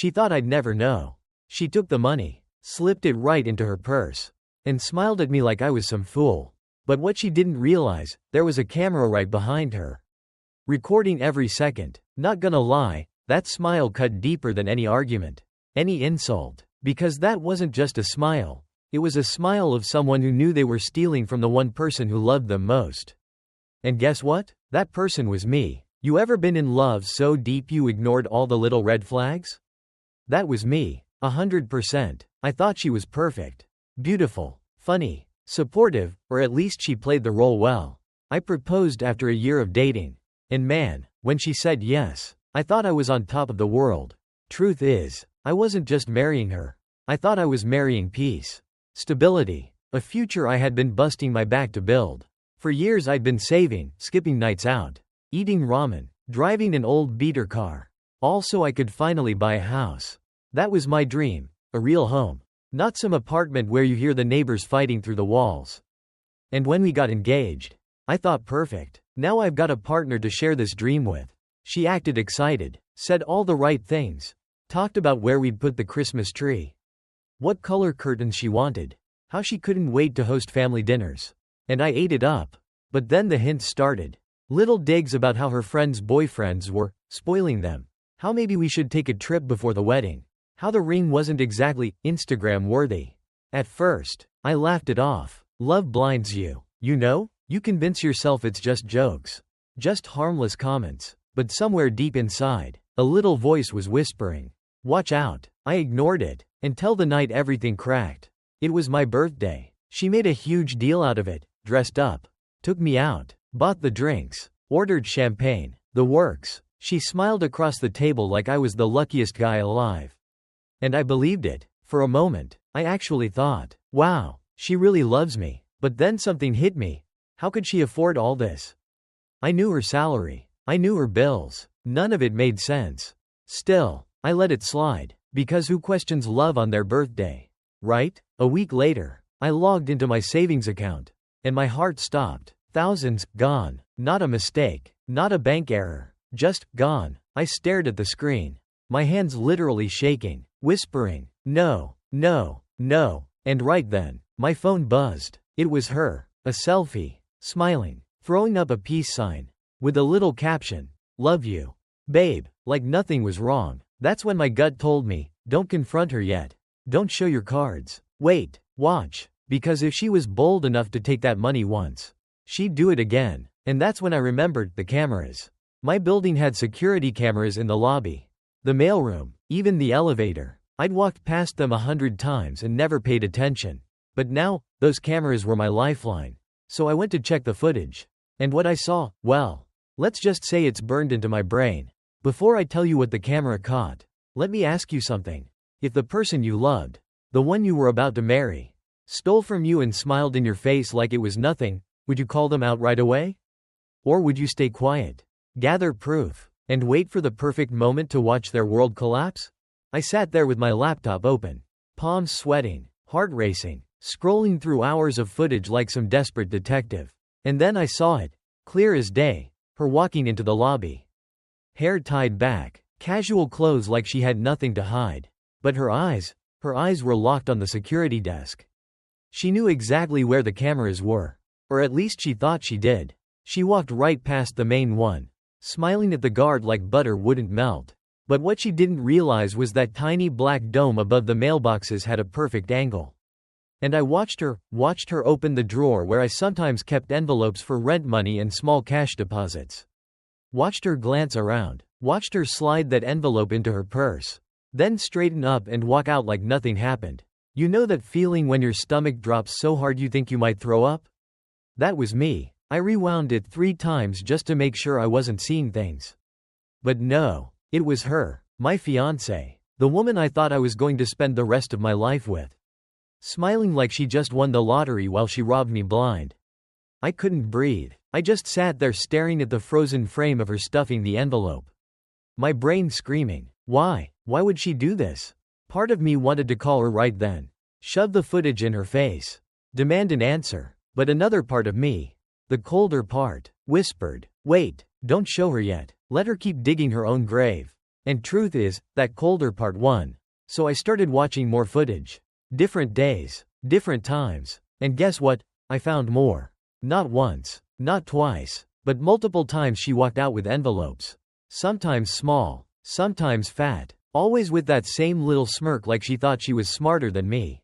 She thought I'd never know. She took the money, slipped it right into her purse, and smiled at me like I was some fool. But what she didn't realize, there was a camera right behind her, recording every second. Not gonna lie, that smile cut deeper than any argument, any insult. Because that wasn't just a smile. It was a smile of someone who knew they were stealing from the one person who loved them most. And guess what? That person was me. You ever been in love so deep you ignored all the little red flags? That was me. 100%. I thought she was perfect, beautiful, funny, supportive, or at least she played the role well. I proposed after a year of dating. And man, when she said yes, I thought I was on top of the world. Truth is, I wasn't just marrying her. I thought I was marrying peace, stability, a future I had been busting my back to build. For years I'd been saving, skipping nights out, eating ramen, driving an old beater car, all so I could finally buy a house. That was my dream, a real home, not some apartment where you hear the neighbors fighting through the walls. And when we got engaged, I thought perfect. Now I've got a partner to share this dream with. She acted excited, said all the right things, talked about where we'd put the Christmas tree, what color curtains she wanted, how she couldn't wait to host family dinners. And I ate it up. But then the hints started. Little digs about how her friends' boyfriends were spoiling them, how maybe we should take a trip before the wedding, how the ring wasn't exactly Instagram worthy. At first, I laughed it off. Love blinds you. You know, you convince yourself it's just jokes, just harmless comments. But somewhere deep inside, a little voice was whispering, watch out. I ignored it, until the night everything cracked. It was my birthday. She made a huge deal out of it, dressed up, took me out, bought the drinks, ordered champagne, the works. She smiled across the table like I was the luckiest guy alive. And I believed it. For a moment, I actually thought, wow, she really loves me. But then something hit me. How could she afford all this? I knew her salary. I knew her bills. None of it made sense. Still, I let it slide. Because who questions love on their birthday? Right? A week later, I logged into my savings account. And my heart stopped. Thousands, gone. Not a mistake. Not a bank error. Just, gone. I stared at the screen. My hands literally shaking. Whispering, no, no, no. And right then, my phone buzzed. It was her. A selfie. Smiling. Throwing up a peace sign. With a little caption. Love you. Babe. Like nothing was wrong. That's when my gut told me, don't confront her yet. Don't show your cards. Wait. Watch. Because if she was bold enough to take that money once, she'd do it again. And that's when I remembered the cameras. My building had security cameras in the lobby, the mailroom, even the elevator. I'd walked past them 100 times and never paid attention. But now, those cameras were my lifeline. So I went to check the footage. And what I saw, well, let's just say it's burned into my brain. Before I tell you what the camera caught, let me ask you something. If the person you loved, the one you were about to marry, stole from you and smiled in your face like it was nothing, would you call them out right away? Or would you stay quiet, gather proof, and wait for the perfect moment to watch their world collapse? I sat there with my laptop open, palms sweating, heart racing, scrolling through hours of footage like some desperate detective. And then I saw it, clear as day, her walking into the lobby. Hair tied back, casual clothes like she had nothing to hide. But her eyes were locked on the security desk. She knew exactly where the cameras were. Or at least she thought she did. She walked right past the main one, smiling at the guard like butter wouldn't melt. But what she didn't realize was that tiny black dome above the mailboxes had a perfect angle. And I watched her open the drawer where I sometimes kept envelopes for rent money and small cash deposits. Watched her glance around, watched her slide that envelope into her purse, then straighten up and walk out like nothing happened. You know that feeling when your stomach drops so hard you think you might throw up? That was me. I rewound it 3 times just to make sure I wasn't seeing things. But no, it was her, my fiancée, the woman I thought I was going to spend the rest of my life with. Smiling like she just won the lottery while she robbed me blind. I couldn't breathe. I just sat there staring at the frozen frame of her stuffing the envelope. My brain screaming, why? Why would she do this? Part of me wanted to call her right then, shove the footage in her face, demand an answer. But another part of me, the colder part, whispered, wait, don't show her yet. Let her keep digging her own grave. And truth is, that colder part won. So I started watching more footage. Different days, different times. And guess what? I found more. Not once, not twice, but multiple times she walked out with envelopes. Sometimes small, sometimes fat, always with that same little smirk like she thought she was smarter than me.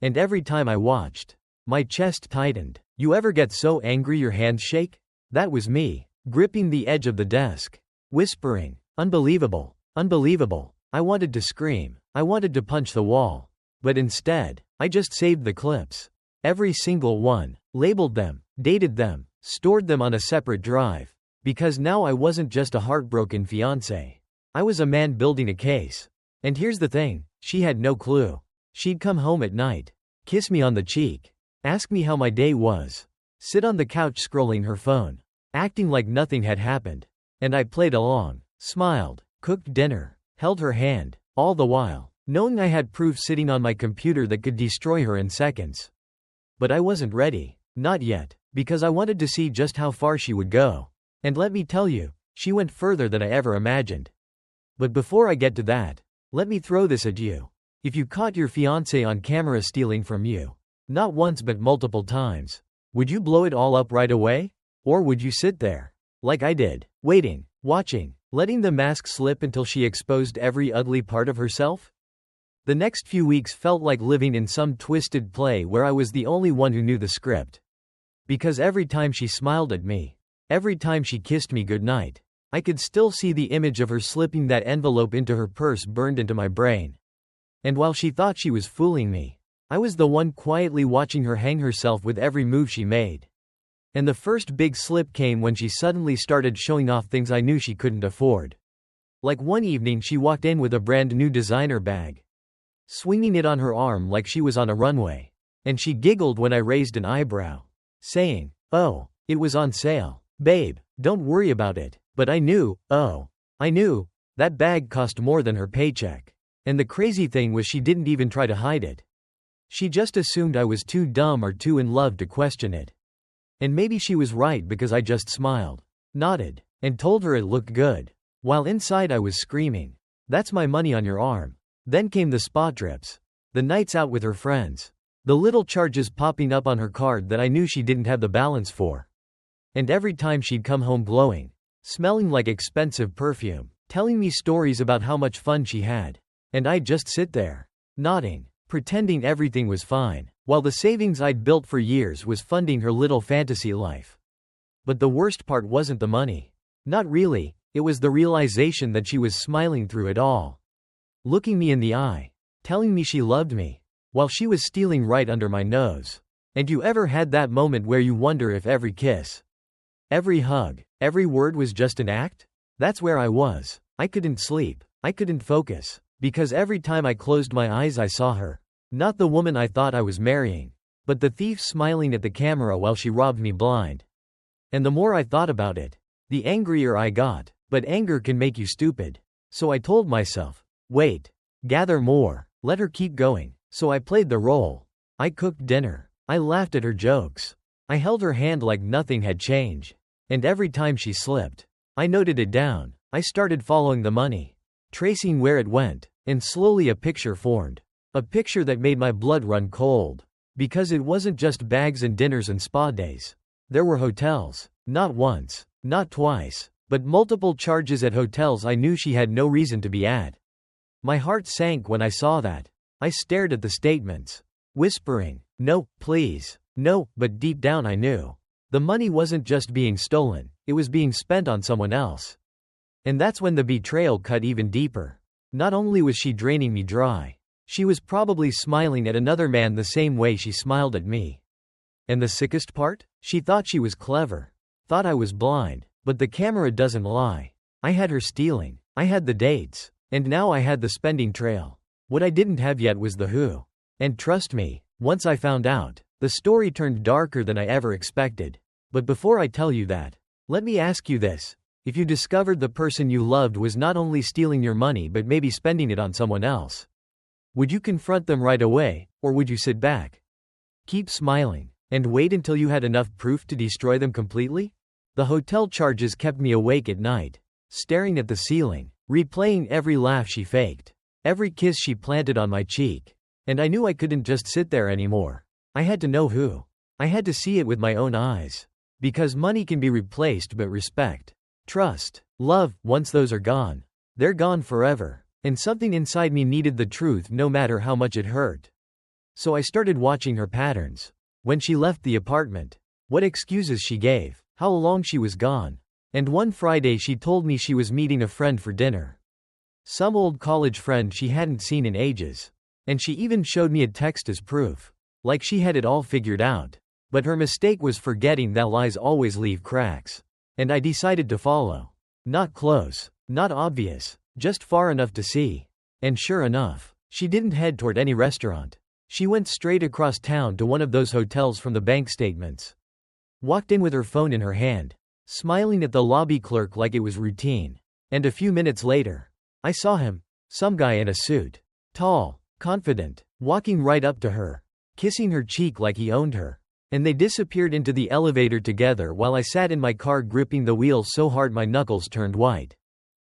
And every time I watched, my chest tightened. You ever get so angry your hands shake? That was me, gripping the edge of the desk, whispering, "Unbelievable, unbelievable." I wanted to scream, I wanted to punch the wall. But instead, I just saved the clips. Every single one, labeled them, dated them, stored them on a separate drive. Because now I wasn't just a heartbroken fiancé. I was a man building a case. And here's the thing, she had no clue. She'd come home at night, kiss me on the cheek, ask me how my day was, sit on the couch scrolling her phone, acting like nothing had happened. And I played along, smiled, cooked dinner, held her hand, all the while, knowing I had proof sitting on my computer that could destroy her in seconds. But I wasn't ready, not yet, because I wanted to see just how far she would go. And let me tell you, she went further than I ever imagined. But before I get to that, let me throw this at you. If you caught your fiancé on camera stealing from you, not once but multiple times, would you blow it all up right away? Or would you sit there, like I did, waiting, watching, letting the mask slip until she exposed every ugly part of herself? The next few weeks felt like living in some twisted play where I was the only one who knew the script. Because every time she smiled at me, every time she kissed me goodnight, I could still see the image of her slipping that envelope into her purse burned into my brain. And while she thought she was fooling me, I was the one quietly watching her hang herself with every move she made. And the first big slip came when she suddenly started showing off things I knew she couldn't afford. Like one evening she walked in with a brand new designer bag, swinging it on her arm like she was on a runway. And she giggled when I raised an eyebrow, saying, "Oh, it was on sale. Babe, don't worry about it." But I knew, that bag cost more than her paycheck. And the crazy thing was she didn't even try to hide it. She just assumed I was too dumb or too in love to question it. And maybe she was right because I just smiled, nodded, and told her it looked good. While inside I was screaming, "That's my money on your arm." Then came the spa trips, the nights out with her friends, the little charges popping up on her card that I knew she didn't have the balance for. And every time she'd come home glowing, smelling like expensive perfume, telling me stories about how much fun she had. And I'd just sit there, nodding, pretending everything was fine, while the savings I'd built for years was funding her little fantasy life. But the worst part wasn't the money. Not really, it was the realization that she was smiling through it all. Looking me in the eye, telling me she loved me, while she was stealing right under my nose. And you ever had that moment where you wonder if every kiss, every hug, every word was just an act? That's where I was. I couldn't sleep. I couldn't focus. Because every time I closed my eyes I saw her. Not the woman I thought I was marrying, but the thief smiling at the camera while she robbed me blind. And the more I thought about it, the angrier I got. But anger can make you stupid. So I told myself, wait, gather more, let her keep going. So I played the role. I cooked dinner. I laughed at her jokes. I held her hand like nothing had changed. And every time she slipped, I noted it down. I started following the money, tracing where it went, and slowly a picture formed. A picture that made my blood run cold. Because it wasn't just bags and dinners and spa days. There were hotels. Not once, not twice, but multiple charges at hotels I knew she had no reason to be at. My heart sank when I saw that. I stared at the statements, whispering, "No, please, no," but deep down I knew. The money wasn't just being stolen, it was being spent on someone else. And that's when the betrayal cut even deeper. Not only was she draining me dry, she was probably smiling at another man the same way she smiled at me. And the sickest part? She thought she was clever, thought I was blind, but the camera doesn't lie. I had her stealing, I had the dates, and now I had the spending trail. What I didn't have yet was the who. And trust me, once I found out, the story turned darker than I ever expected. But before I tell you that, let me ask you this. If you discovered the person you loved was not only stealing your money but maybe spending it on someone else, would you confront them right away, or would you sit back, keep smiling, and wait until you had enough proof to destroy them completely? The hotel charges kept me awake at night, staring at the ceiling, replaying every laugh she faked, every kiss she planted on my cheek. And I knew I couldn't just sit there anymore. I had to know who. I had to see it with my own eyes. Because money can be replaced, but respect, trust, love, once those are gone, they're gone forever. And something inside me needed the truth no matter how much it hurt. So I started watching her patterns. When she left the apartment, what excuses she gave, how long she was gone. And one Friday she told me she was meeting a friend for dinner. Some old college friend she hadn't seen in ages. And she even showed me a text as proof. Like she had it all figured out. But her mistake was forgetting that lies always leave cracks. And I decided to follow. Not close, not obvious, just far enough to see. And sure enough, she didn't head toward any restaurant. She went straight across town to one of those hotels from the bank statements. Walked in with her phone in her hand, smiling at the lobby clerk like it was routine. And a few minutes later, I saw him, some guy in a suit. Tall, confident, walking right up to her, kissing her cheek like he owned her. And they disappeared into the elevator together while I sat in my car gripping the wheel so hard my knuckles turned white.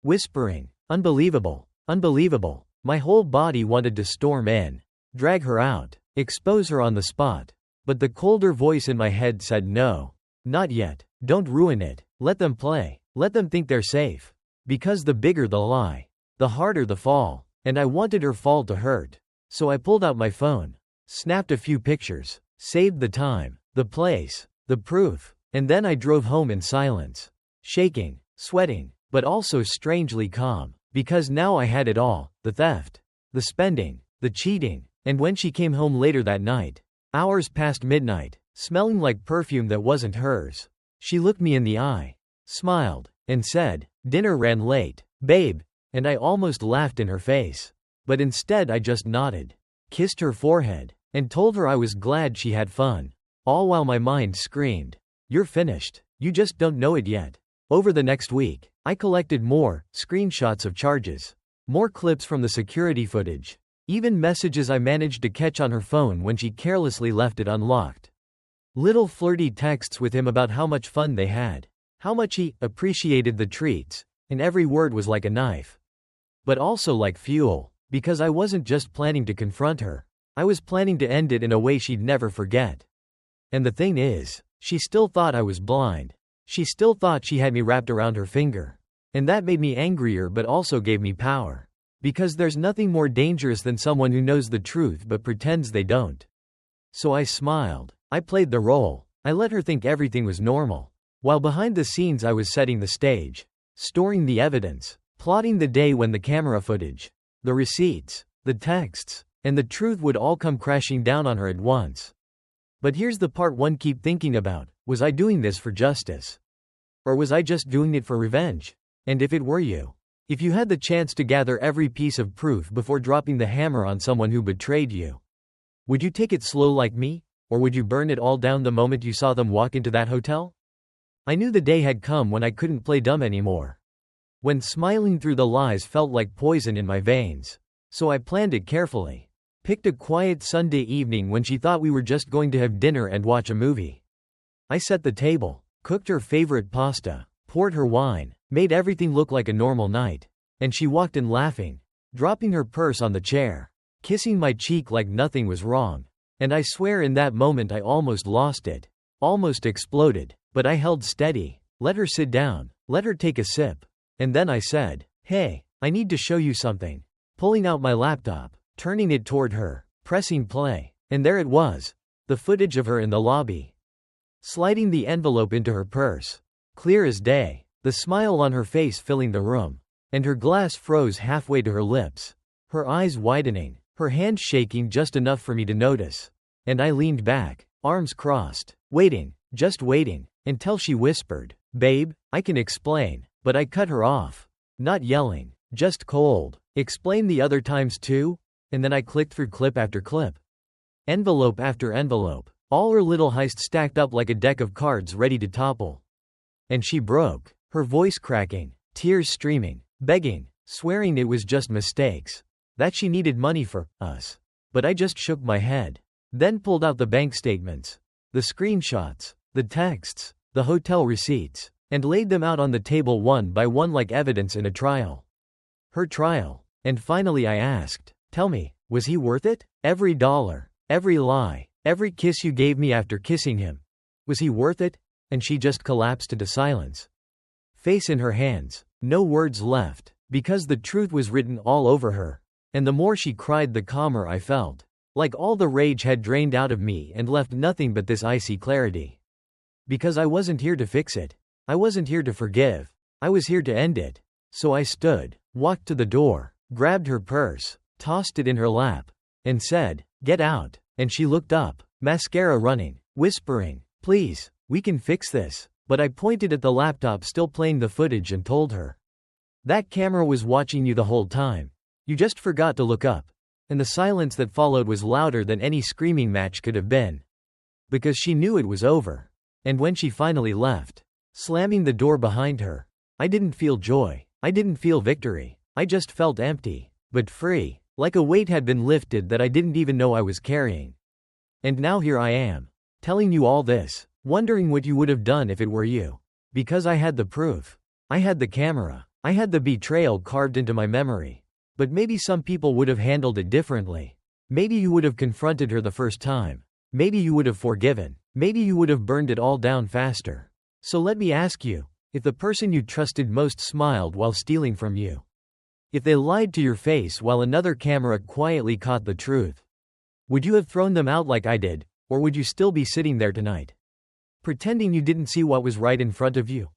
Whispering, "Unbelievable, unbelievable." My whole body wanted to storm in, drag her out, expose her on the spot. But the colder voice in my head said no. Not yet, don't ruin it, let them play, let them think they're safe. Because the bigger the lie, the harder the fall. And I wanted her fall to hurt. So I pulled out my phone, snapped a few pictures, saved the time, the place, the proof, and then I drove home in silence. Shaking, sweating, but also strangely calm. Because now I had it all, the theft, the spending, the cheating. And when she came home later that night, hours past midnight, smelling like perfume that wasn't hers, she looked me in the eye, smiled, and said, "Dinner ran late, babe." And I almost laughed in her face. But instead I just nodded, kissed her forehead, and told her I was glad she had fun. All while my mind screamed, "You're finished. You just don't know it yet." Over the next week, I collected more screenshots of charges, more clips from the security footage, even messages I managed to catch on her phone when she carelessly left it unlocked. Little flirty texts with him about how much fun they had, how much he appreciated the treats, and every word was like a knife. But also like fuel, because I wasn't just planning to confront her. I was planning to end it in a way she'd never forget. And the thing is, she still thought I was blind. She still thought she had me wrapped around her finger. And that made me angrier but also gave me power. Because there's nothing more dangerous than someone who knows the truth but pretends they don't. So I smiled. I played the role. I let her think everything was normal. While behind the scenes I was setting the stage, storing the evidence, plotting the day when the camera footage, the receipts, the texts, and the truth would all come crashing down on her at once. But here's the part one keep thinking about. Was I doing this for justice? Or was I just doing it for revenge? And if it were you, if you had the chance to gather every piece of proof before dropping the hammer on someone who betrayed you, would you take it slow like me? Or would you burn it all down the moment you saw them walk into that hotel? I knew the day had come when I couldn't play dumb anymore. When smiling through the lies felt like poison in my veins. So I planned it carefully. Picked a quiet Sunday evening when she thought we were just going to have dinner and watch a movie. I set the table, cooked her favorite pasta, poured her wine, made everything look like a normal night. And she walked in laughing, dropping her purse on the chair, kissing my cheek like nothing was wrong. And I swear in that moment I almost lost it. Almost exploded. But I held steady, let her sit down, let her take a sip. And then I said, "Hey, I need to show you something." Pulling out my laptop, turning it toward her, pressing play. And there it was, the footage of her in the lobby, sliding the envelope into her purse. Clear as day, the smile on her face filling the room. And her glass froze halfway to her lips, her eyes widening, her hands shaking just enough for me to notice. And I leaned back, arms crossed, waiting, just waiting, until she whispered, "Babe, I can explain." But I cut her off. Not yelling, just cold. "Explain the other times too?" And then I clicked through clip after clip. Envelope after envelope. All her little heist stacked up like a deck of cards ready to topple. And she broke, her voice cracking, tears streaming, begging, swearing it was just mistakes. That she needed money for us. But I just shook my head. Then pulled out the bank statements, the screenshots, the texts, the hotel receipts, and laid them out on the table one by one like evidence in a trial. Her trial. And finally I asked, "Tell me, was he worth it? Every dollar, every lie, every kiss you gave me after kissing him. Was he worth it?" And she just collapsed into silence. Face in her hands. No words left, because the truth was written all over her. And the more she cried, the calmer I felt. Like all the rage had drained out of me and left nothing but this icy clarity. Because I wasn't here to fix it. I wasn't here to forgive. I was here to end it. So I stood, walked to the door, grabbed her purse, tossed it in her lap, and said, "Get out." And she looked up, mascara running, whispering, "Please, we can fix this." But I pointed at the laptop still playing the footage and told her, "That camera was watching you the whole time. You just forgot to look up." And the silence that followed was louder than any screaming match could have been. Because she knew it was over. And when she finally left, slamming the door behind her, I didn't feel joy. I didn't feel victory. I just felt empty, but free, like a weight had been lifted that I didn't even know I was carrying. And now here I am, telling you all this, wondering what you would have done if it were you. Because I had the proof. I had the camera. I had the betrayal carved into my memory. But maybe some people would have handled it differently. Maybe you would have confronted her the first time. Maybe you would have forgiven. Maybe you would have burned it all down faster. So let me ask you, if the person you trusted most smiled while stealing from you, if they lied to your face while another camera quietly caught the truth, would you have thrown them out like I did, or would you still be sitting there tonight, pretending you didn't see what was right in front of you?